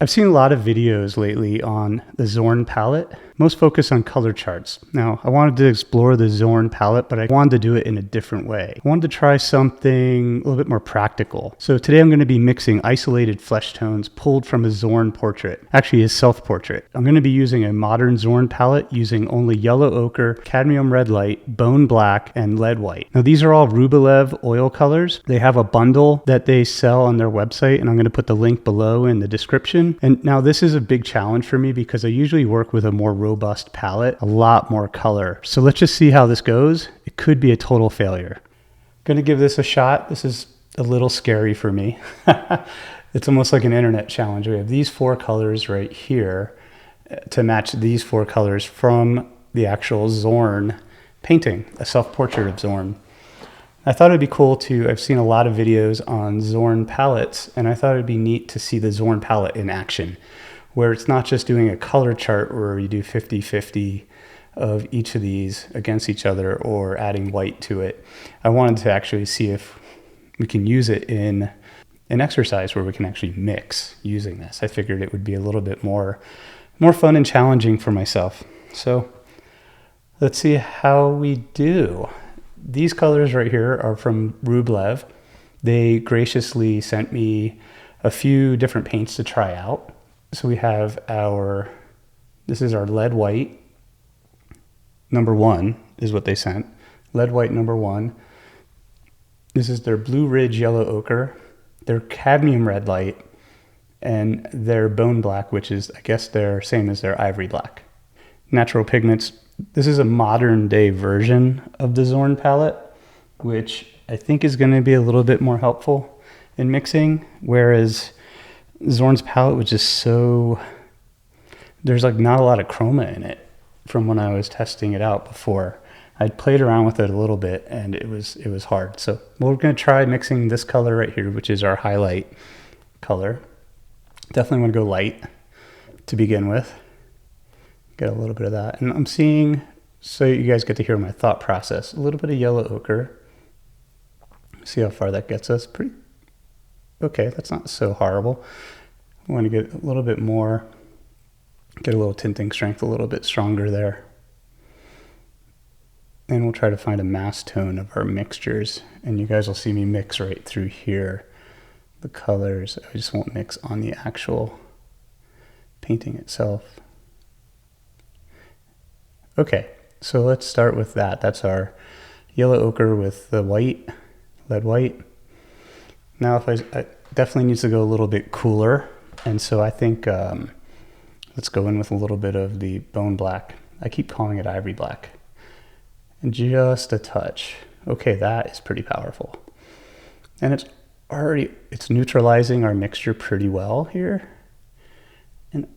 I've seen a lot of videos lately on the Zorn palette, most focused on color charts. Now, I wanted to explore the Zorn palette, but I wanted to do it in a different way. I wanted to try something a little bit more practical. So today I'm going to be mixing isolated flesh tones pulled from a Zorn portrait, actually his self-portrait. I'm going to be using a modern Zorn palette using only yellow ochre, cadmium red light, bone black, and lead white. Now these are all Rublev oil colors. They have a bundle that they sell on their website, and I'm going to put the link below in the description. And now this is a big challenge for me because I usually work with a more robust palette, a lot more color. So let's just see how this goes. It could be a total failure. Going to give this a shot. This is a little scary for me. It's almost like an internet challenge. We have these 4 colors right here to match these 4 colors from the actual Zorn painting, a self-portrait of Zorn. I thought it'd be cool I've seen a lot of videos on Zorn palettes, and I thought it'd be neat to see the Zorn palette in action, where it's not just doing a color chart where you do 50-50 of each of these against each other or adding white to it. I wanted to actually see if we can use it in an exercise where we can actually mix using this. I figured it would be a little bit more fun and challenging for myself. So let's see how we do. These colors right here are from Rublev. They graciously sent me a few different paints to try out. So we have this is our lead white number 1 is what they sent. Lead white number 1. This is their Blue Ridge yellow ochre, their cadmium red light, and their bone black, which is, I guess, their same as their ivory black. Natural pigments. This is a modern day version of the Zorn palette, which I think is going to be a little bit more helpful in mixing, whereas Zorn's palette was just there's like not a lot of chroma in it from when I was testing it out before. I'd played around with it a little bit and it was hard. So we're going to try mixing this color right here, which is our highlight color. Definitely want to go light to begin with. Get a little bit of that. And I'm seeing, so you guys get to hear my thought process, a little bit of yellow ochre. See how far that gets us. Pretty okay, that's not so horrible. I want to get a little bit more, get a little tinting strength a little bit stronger there. And we'll try to find a mass tone of our mixtures. And you guys will see me mix right through here. The colors, I just won't mix on the actual painting itself. Okay, so let's start with that. That's our yellow ochre with the white, lead white. Now if I definitely needs to go a little bit cooler, and so I think let's go in with a little bit of the bone black. I keep calling it ivory black. And just a touch. Okay, that is pretty powerful. And it's neutralizing our mixture pretty well here. And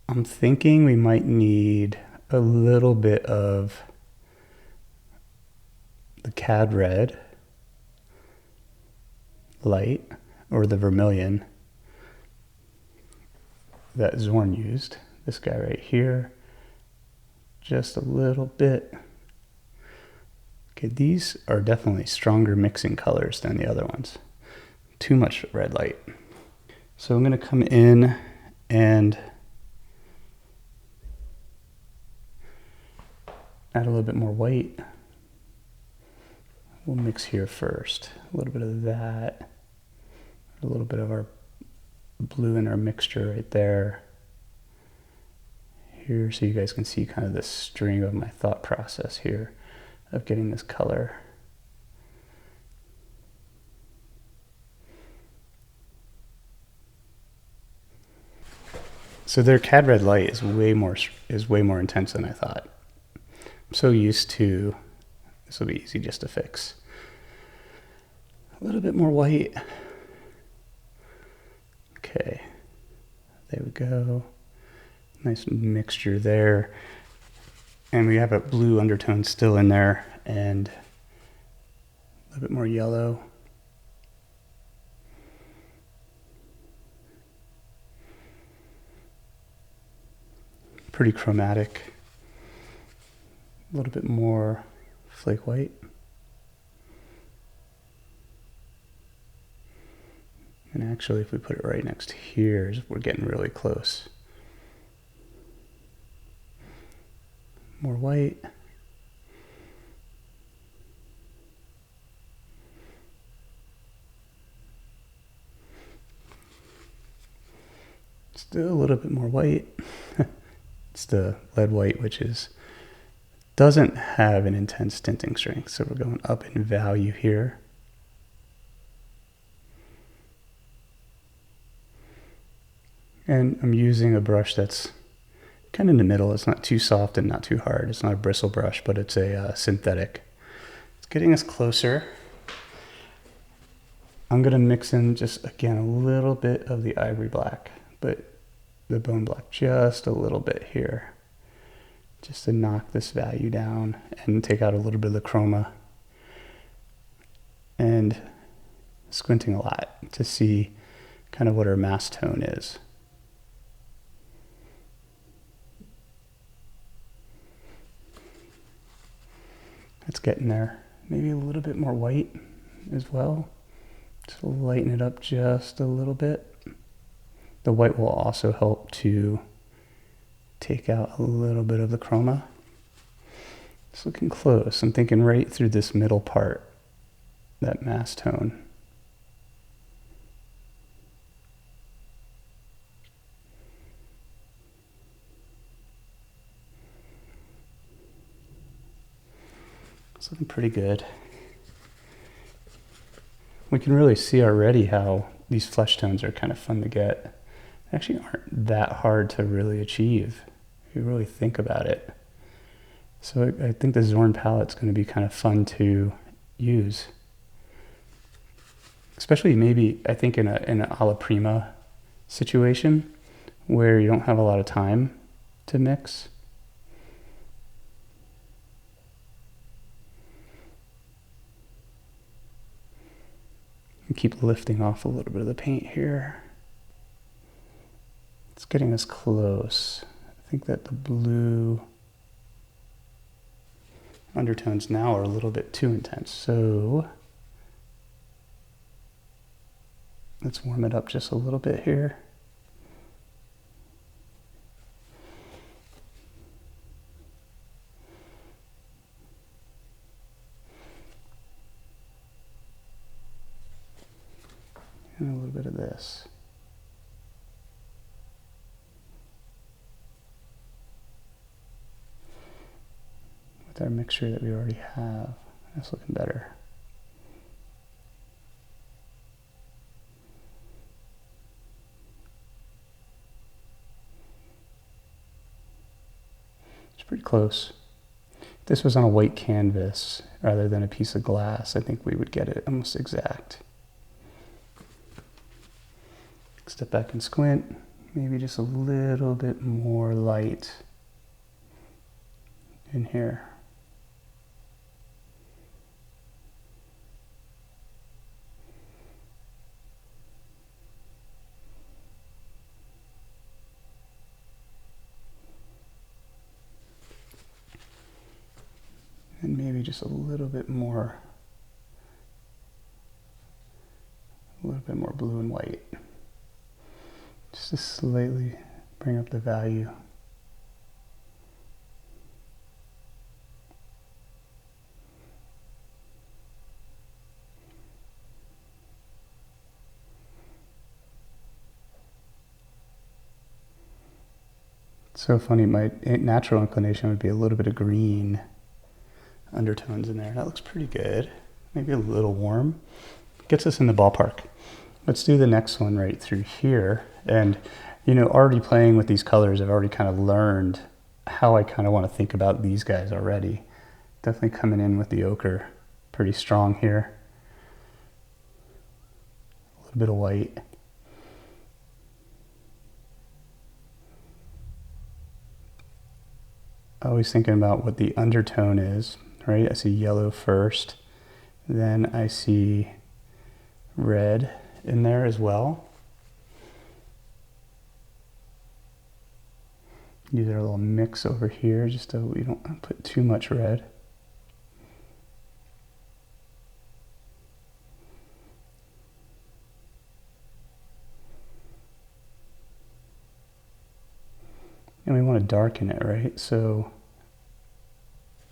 I'm thinking we might need a little bit of the cad red light or the vermilion that Zorn used. This guy right here, just a little bit. Okay, these are definitely stronger mixing colors than the other ones. Too much red light. So I'm going to come in and add a little bit more white. We'll mix here first. A little bit of that. A little bit of our blue in our mixture right there. Here, so you guys can see kind of the string of my thought process here of getting this color. So their cad red light is way more intense than I thought. I'm so used to, this will be easy just to fix. A little bit more white. Okay, there we go. Nice mixture there. And we have a blue undertone still in there and a little bit more yellow. Pretty chromatic. A little bit more flake white. And actually, if we put it right next to here, we're getting really close. More white. Still a little bit more white. It's the lead white, which doesn't have an intense tinting strength. So we're going up in value here. And I'm using a brush that's kind of in the middle. It's not too soft and not too hard. It's not a bristle brush, but it's a synthetic. It's getting us closer. I'm going to mix in just, again, a little bit of the ivory black, but the bone black just a little bit here, just to knock this value down and take out a little bit of the chroma. And squinting a lot to see kind of what our mass tone is. It's getting there. Maybe a little bit more white as well. Just lighten it up just a little bit. The white will also help to take out a little bit of the chroma. It's looking close. I'm thinking right through this middle part, that mass tone. It's looking pretty good. We can really see already how these flesh tones are kind of fun to get. They actually aren't that hard to really achieve if you really think about it. So I think the Zorn palette's going to be kind of fun to use. Especially maybe, I think in an alla prima situation where you don't have a lot of time to mix. And keep lifting off a little bit of the paint here. It's getting us close. I think that the blue undertones now are a little bit too intense. So let's warm it up just a little bit here. And a little bit of this. With our mixture that we already have, that's looking better. It's pretty close. If this was on a white canvas rather than a piece of glass, I think we would get it almost exact. Step back and squint, maybe just a little bit more light in here. And maybe just a little bit more blue and white. Just to slightly bring up the value. It's so funny, my natural inclination would be a little bit of green undertones in there. That looks pretty good. Maybe a little warm. Gets us in the ballpark. Let's do the next one right through here. And, you know, already playing with these colors, I've already kind of learned how I kind of want to think about these guys already. Definitely coming in with the ochre pretty strong here. A little bit of white. Always thinking about what the undertone is, right? I see yellow first, then I see red in there as well. Use our little mix over here just so we don't put too much red. And we want to darken it, right? So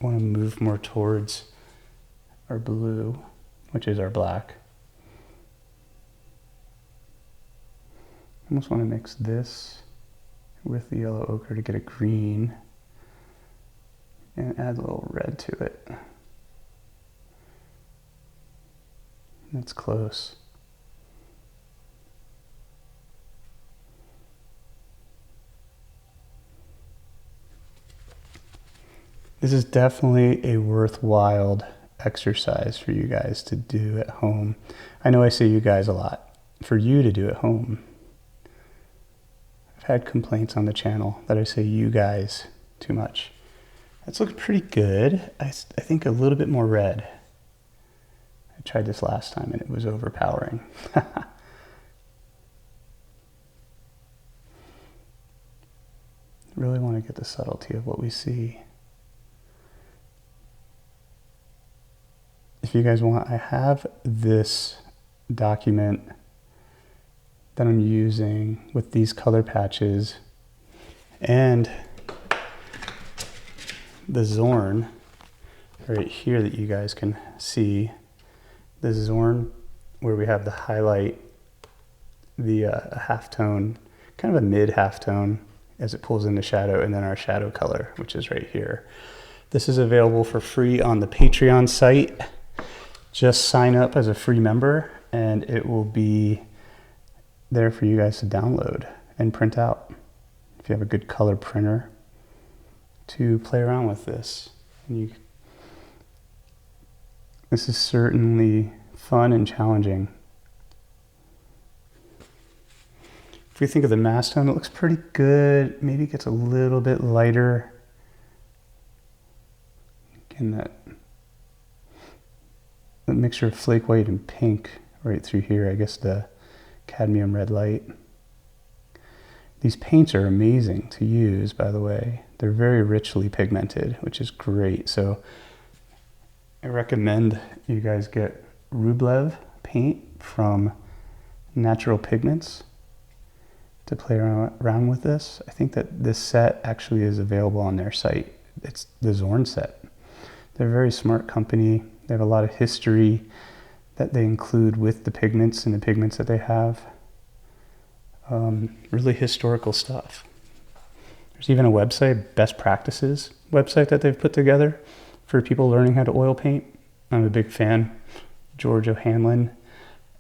I want to move more towards our blue, which is our black. I almost want to mix this with the yellow ochre to get a green and add a little red to it. That's close. This is definitely a worthwhile exercise for you guys to do at home. I know I say you guys a lot. For you to do at home. I've had complaints on the channel that I say you guys too much. That's looking pretty good. I think a little bit more red. I tried this last time and it was overpowering. Really want to get the subtlety of what we see. If you guys want, I have this document that I'm using with these color patches and the Zorn right here that you guys can see. The Zorn where we have the highlight, the halftone, kind of a mid halftone as it pulls into shadow, and then our shadow color, which is right here. This is available for free on the Patreon site. Just sign up as a free member and it will be there for you guys to download and print out. If you have a good color printer to play around with this. This is certainly fun and challenging. If we think of the mass tone, it looks pretty good. Maybe it gets a little bit lighter. Again, that mixture of flake white and pink right through here. I guess the cadmium red light. These paints are amazing to use, by the way. They're very richly pigmented, which is great. So I recommend you guys get Rublev paint from Natural Pigments to play around with this. I think that this set actually is available on their site. It's the Zorn set. They're a very smart company. They have a lot of history that they include with the pigments and the pigments that they have. Really historical stuff. There's even a website, best practices website that they've put together for people learning how to oil paint. I'm a big fan, George O'Hanlon,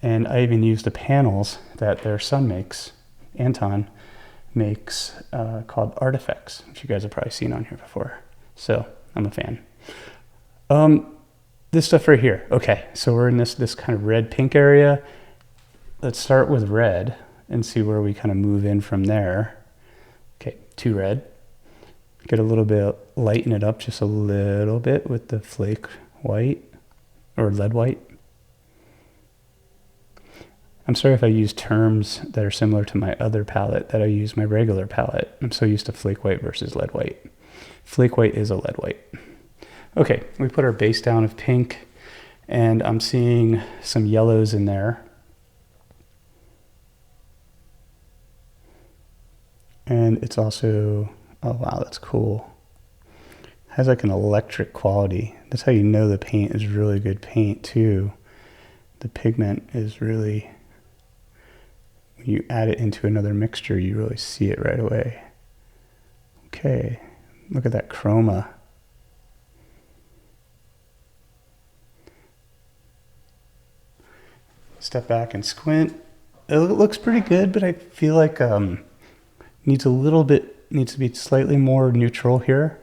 and I even use the panels that their son makes, Anton makes, called Artifacts, which you guys have probably seen on here before. So I'm a fan. This stuff right here. Okay, so we're in this kind of red pink area. Let's start with red and see where we kind of move in from there. Okay, too red. Get a little bit, lighten it up just a little bit with the flake white or lead white. I'm sorry if I use terms that are similar to my other palette that I use my regular palette. I'm so used to flake white versus lead white. Flake white is a lead white. Okay, we put our base down of pink and I'm seeing some yellows in there. And it's also, oh wow, that's cool. It has like an electric quality. That's how you know the paint is really good paint too. The pigment is really, when you add it into another mixture, you really see it right away. Okay, look at that chroma. Step back and squint. It looks pretty good, but I feel like needs to be slightly more neutral here.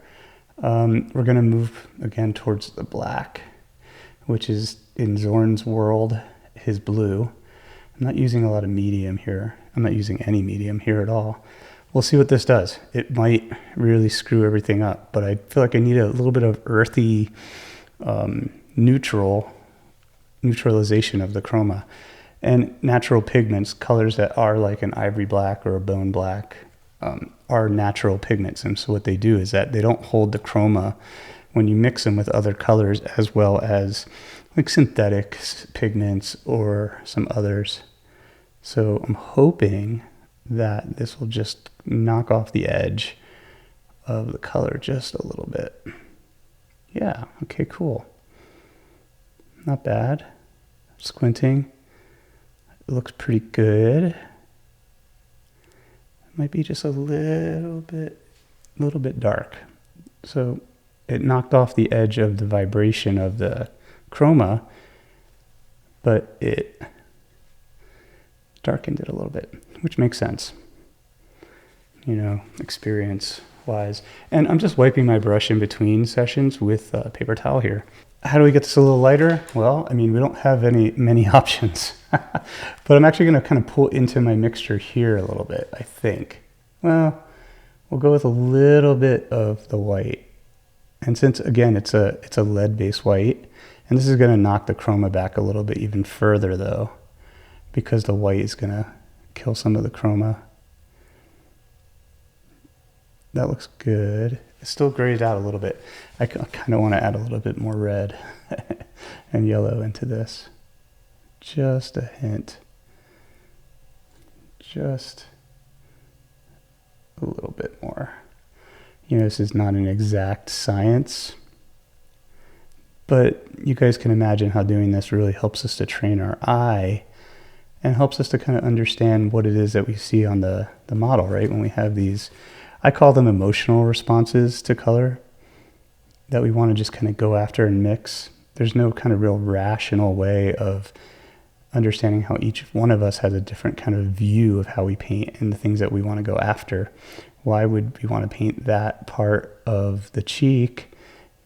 We're gonna move again towards the black, which is in Zorn's world, his blue. I'm not using a lot of medium here. I'm not using any medium here at all. We'll see what this does. It might really screw everything up, but I feel like I need a little bit of earthy, neutralization of the chroma. And natural pigments, colors that are like an ivory black or a bone black, are natural pigments. And so what they do is that they don't hold the chroma when you mix them with other colors, as well as like synthetic pigments or some others. So I'm hoping that this will just knock off the edge of the color just a little bit. Yeah, okay, cool. Not bad. Squinting. It looks pretty good. Might be just a little bit dark. So it knocked off the edge of the vibration of the chroma, but it darkened it a little bit, which makes sense, you know, experience-wise. And I'm just wiping my brush in between sessions with a paper towel here. How do we get this a little lighter? Well, I mean, we don't have many options, but I'm actually going to kind of pull into my mixture here a little bit, I think. Well, we'll go with a little bit of the white. And since, again, it's a lead-based white, and this is going to knock the chroma back a little bit even further, though, because the white is going to kill some of the chroma. That looks good. It's still grayed out a little bit. I kind of want to add a little bit more red and yellow into this. Just a hint. Just a little bit more. You know, this is not an exact science, but you guys can imagine how doing this really helps us to train our eye and helps us to kind of understand what it is that we see on the model, right? When we have these, I call them emotional responses to color that we want to just kind of go after and mix. There's no kind of real rational way of understanding how each one of us has a different kind of view of how we paint and the things that we want to go after. Why would we want to paint that part of the cheek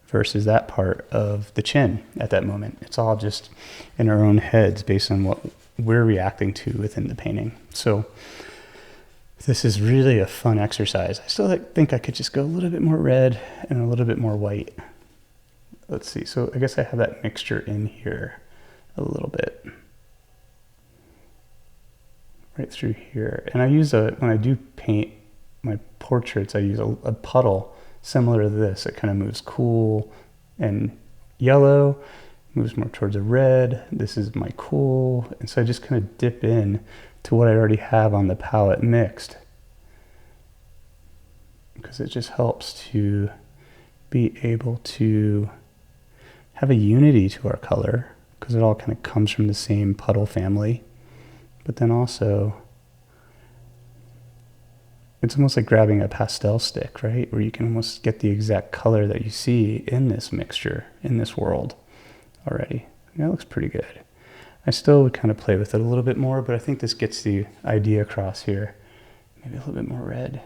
versus that part of the chin at that moment? It's all just in our own heads based on what we're reacting to within the painting. So this is really a fun exercise. I still think I could just go a little bit more red and a little bit more white. Let's see. So I guess I have that mixture in here a little bit. Right through here. And I use when I do paint my portraits, I use a puddle similar to this. It kind of moves cool and yellow, moves more towards a red. This is my cool. And so I just kind of dip in to what I already have on the palette mixed, because it just helps to be able to have a unity to our color, because it all kind of comes from the same puddle family. But then also, it's almost like grabbing a pastel stick, right? Where you can almost get the exact color that you see in this mixture, in this world already. That looks pretty good. I still would kind of play with it a little bit more, but I think this gets the idea across here. Maybe a little bit more red.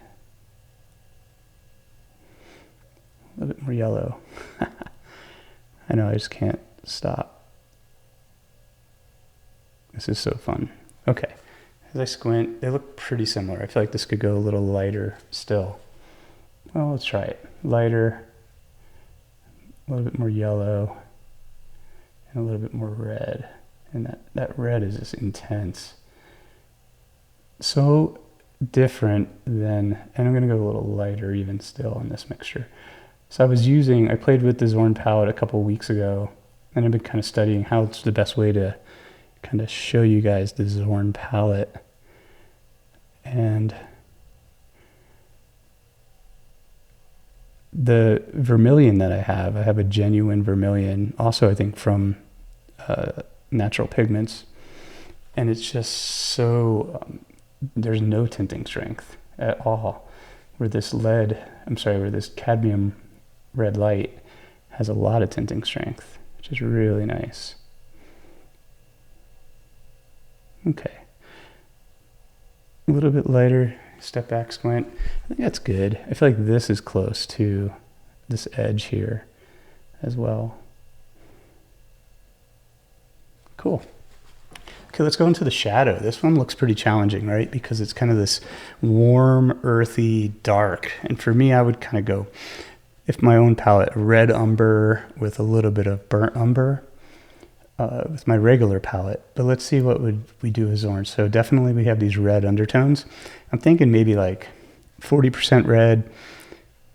A little bit more yellow. I know, I just can't stop. This is so fun. Okay, as I squint, they look pretty similar. I feel like this could go a little lighter still. Well, let's try it. Lighter, a little bit more yellow, and a little bit more red. And that red is just intense. So different than, and I'm gonna go a little lighter even still in this mixture. So I played with the Zorn palette a couple weeks ago, and I've been kind of studying how it's the best way to kind of show you guys the Zorn palette. And the vermilion that I have a genuine vermilion, also I think from Natural Pigments, and it's just so there's no tinting strength at all, where this cadmium red light has a lot of tinting strength, which is really nice. Okay, a little bit lighter, step back, squint. I think that's good. I feel like this is close to this edge here as well. Cool. Okay, let's go into the shadow. This one looks pretty challenging, right? Because it's kind of this warm, earthy, dark. And for me, I would kind of go, if my own palette, red umber with a little bit of burnt umber with my regular palette. But let's see what would we do with Zorn. So definitely we have these red undertones. I'm thinking maybe like 40% red,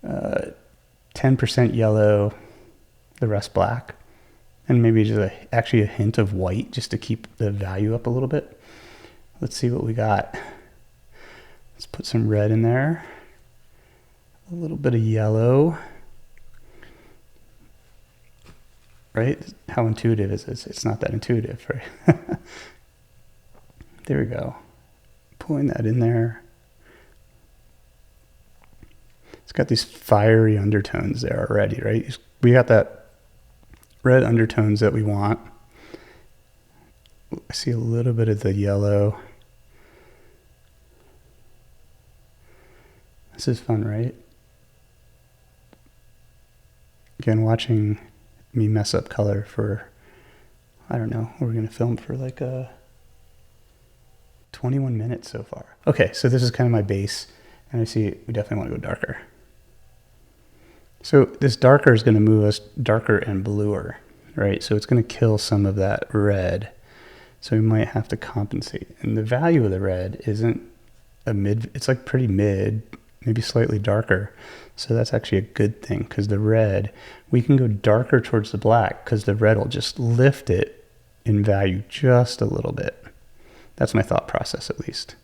10% yellow, the rest black. And maybe just actually a hint of white just to keep the value up a little bit. Let's see what we got. Let's put some red in there. A little bit of yellow. Right? How intuitive is this? It's not that intuitive, right? There we go. Pulling that in there. It's got these fiery undertones there already, right? We got that red undertones that we want. I see a little bit of the yellow. This is fun, right? Again, watching me mess up color for, I don't know, we're going to film for like 21 minutes so far. Okay, so this is kind of my base, and I see we definitely want to go darker. So this darker is going to move us darker and bluer, right? So it's going to kill some of that red. So we might have to compensate. And the value of the red isn't a mid, it's like pretty mid, maybe slightly darker. So that's actually a good thing, because the red, we can go darker towards the black because the red will just lift it in value just a little bit. That's my thought process, at least.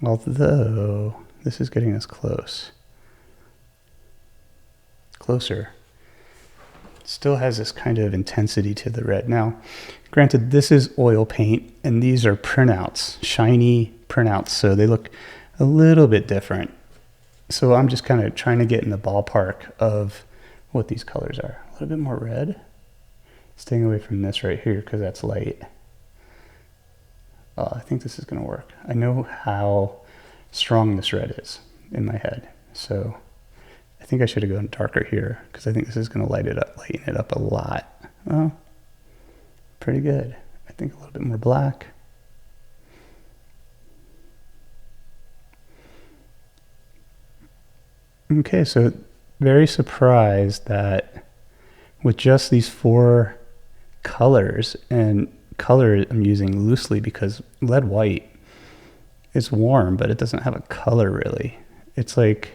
Although this is getting us closer. Still has this kind of intensity to the red. Now, granted, this is oil paint, and these are printouts, shiny printouts, so they look a little bit different. So I'm just kind of trying to get in the ballpark of what these colors are. A little bit more red. Staying away from this right here because that's light. I think this is going to work. I know how strong this red is in my head, so I think I should have gone darker here because I think this is going to lighten it up a lot. Oh, pretty good. I think a little bit more black. Okay, so very surprised that with just these 4 colors, and color I'm using loosely because lead white is warm, but it doesn't have a color really. It's like,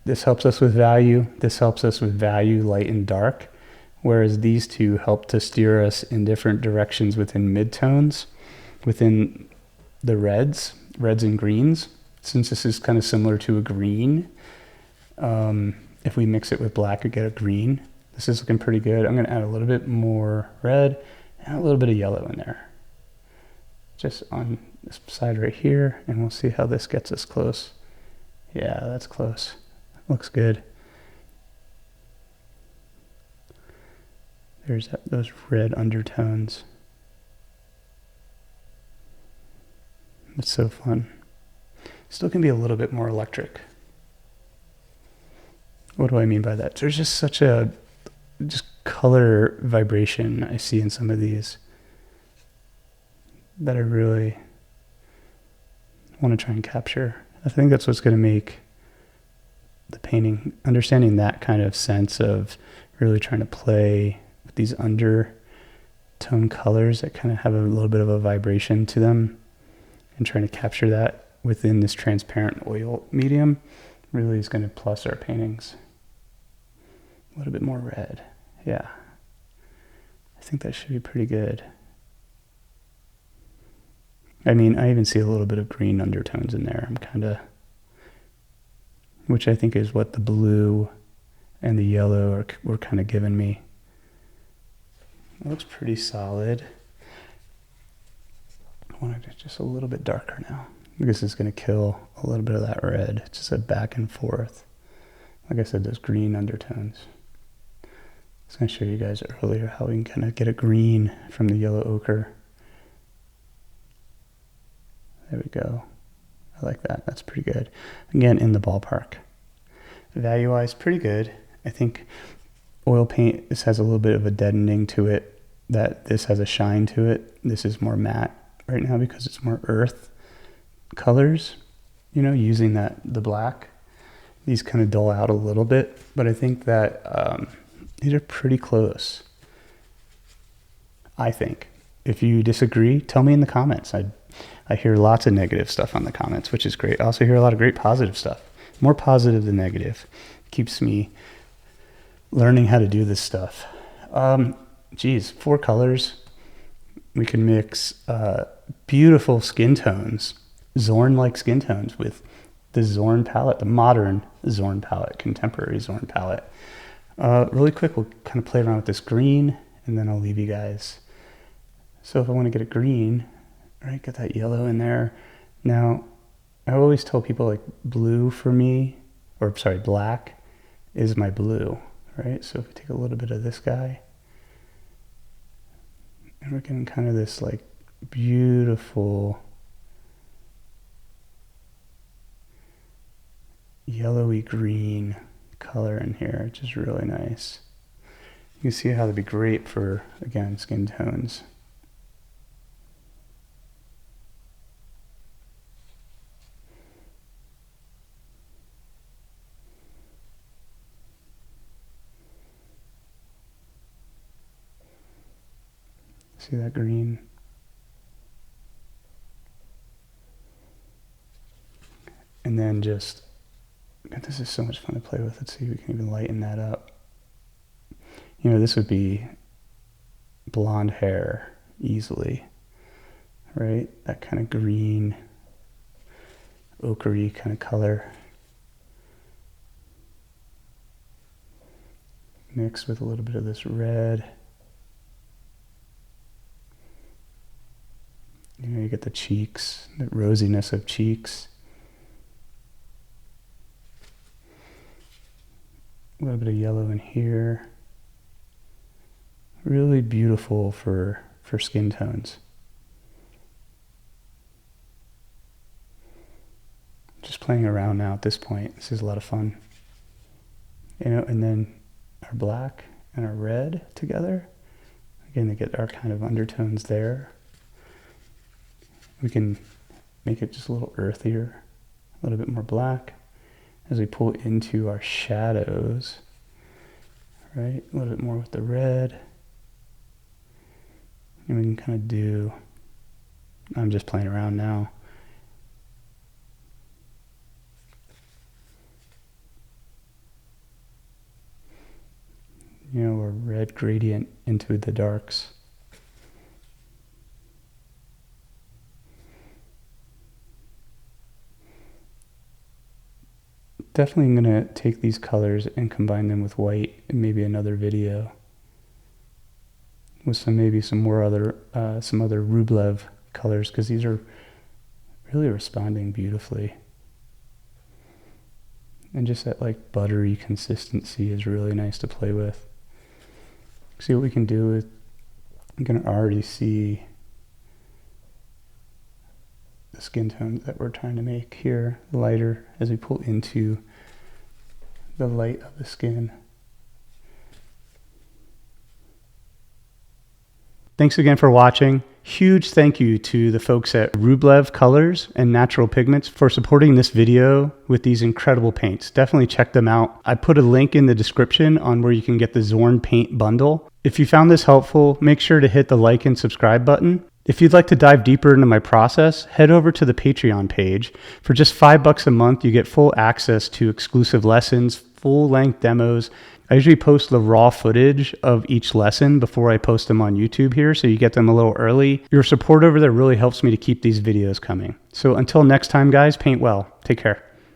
this helps us with value, this helps us with value, light and dark, whereas these two help to steer us in different directions within midtones, within the reds and greens. Since this is kind of similar to a green, if we mix it with black, we get a green. This is looking pretty good. I'm going to add a little bit more red and a little bit of yellow in there. Just on this side right here, and we'll see how this gets us close. Yeah, that's close. Looks good. There's those red undertones. It's so fun. Still can be a little bit more electric. What do I mean by that? There's just such a color vibration I see in some of these that I really want to try and capture. I think that's what's going to make the painting, understanding that kind of sense of really trying to play with these undertone colors that kind of have a little bit of a vibration to them, and trying to capture that within this transparent oil medium really is going to plus our paintings. A little bit more red. Yeah. I think that should be pretty good. I mean, I even see a little bit of green undertones in there. I'm kind of, which I think is what the blue and the yellow were kind of giving me. It looks pretty solid. I want it just a little bit darker now. This is going to kill a little bit of that red. It's just a back and forth. Like I said, those green undertones. I was going to show you guys earlier how we can kind of get a green from the yellow ochre. There we go. I like that. That's pretty good. Again, in the ballpark. Value-wise, pretty good. I think oil paint, this has a little bit of a deadening to it, that this has a shine to it. This is more matte right now because it's more earth colors, you know, using the black. These kind of dull out a little bit, but I think that these are pretty close, I think. If you disagree, tell me in the comments. I hear lots of negative stuff on the comments, which is great. I also hear a lot of great positive stuff. More positive than negative. Keeps me learning how to do this stuff. 4 colors. We can mix beautiful skin tones, Zorn-like skin tones with the Zorn palette, the modern Zorn palette, contemporary Zorn palette. Really quick, we'll kind of play around with this green, and then I'll leave you guys. So if I want to get a green, right, get that yellow in there. Now, I always tell people like blue for me, or sorry, black is my blue, right? So if we take a little bit of this guy, and we're getting kind of this like beautiful yellowy green color in here, which is really nice. You can see how that'd be great for, again, skin tones. See that green? And then just, God, this is so much fun to play with. Let's see if we can even lighten that up. You know, this would be blonde hair easily, right? That kind of green, ochre kind of color. Mixed with a little bit of this red. You know, you get the cheeks, the rosiness of cheeks. A little bit of yellow in here. Really beautiful for skin tones. Just playing around now at this point. This is a lot of fun. You know, and then our black and our red together. Again, they get our kind of undertones there. We can make it just a little earthier, a little bit more black as we pull into our shadows, right? A little bit more with the red. And we can kind of do, I'm just playing around now. You know, a red gradient into the darks. Definitely going to take these colors and combine them with white in maybe another video with maybe some other Rublev colors, because these are really responding beautifully. And just that like buttery consistency is really nice to play with. See what we can do with, you can already see the skin tone that we're trying to make here lighter as we pull into the light of the skin. Thanks again for watching. Huge thank you to the folks at Rublev Colors and Natural Pigments for supporting this video with these incredible paints. Definitely check them out. I put a link in the description on where you can get the Zorn paint bundle. If you found this helpful, make sure to hit the like and subscribe button. If you'd like to dive deeper into my process, head over to the Patreon page. For just $5 a month, you get full access to exclusive lessons, full-length demos. I usually post the raw footage of each lesson before I post them on YouTube here, so you get them a little early. Your support over there really helps me to keep these videos coming. So until next time, guys, paint well. Take care.